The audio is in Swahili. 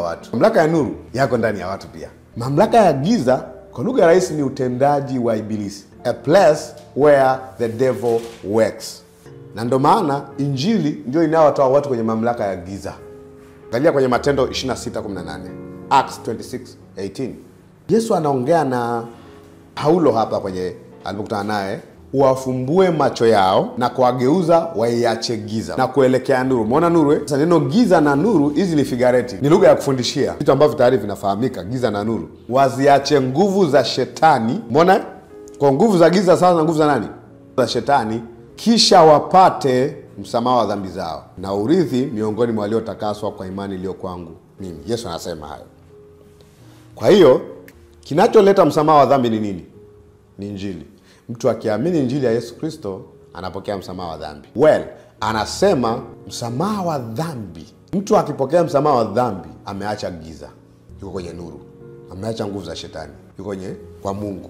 watu. Mamlaka ya nuru yako ndani ya watu pia. Mamlaka ya giza kwa lugha rahisi ni utendaji wa ibilisi, a place where the devil works. Na ndo maana injili ndio inawatoa watu kwenye mamlaka ya giza. Angalia kwenye Matendo 26:18, Acts 26:18. Yesu anaongea na Paulo hapa kwenye alipokutana naye, uwafumbue macho yao na kuwageuza waiache giza na kuelekea nuru. Umeona nuru? Sasa neno giza na nuru hizi ni figurative. Ni lugha ya kufundishia vitu ambavyo tayari vinafahamika, giza na nuru. Waziache nguvu za shetani. Umeona? Kwa nguvu za giza sasa na nguvu za nani? Za shetani, kisha wapate msamaha wa dhambi zao na urithi miongoni mwa waliotakaswa kwa imani iliyo kwangu mimi. Yesu anasema hayo. Kwa hiyo kinacholeta msamaha wa dhambi ni nini? Ni injili. Mtu akiamini injili ya Yesu Kristo anapokea msamaha wa dhambi. Anasema msamaha wa dhambi. Mtu akipokea msamaha wa dhambi ameacha giza, yuko kwenye nuru. Ameacha nguvu za shetani, yuko kwa Mungu.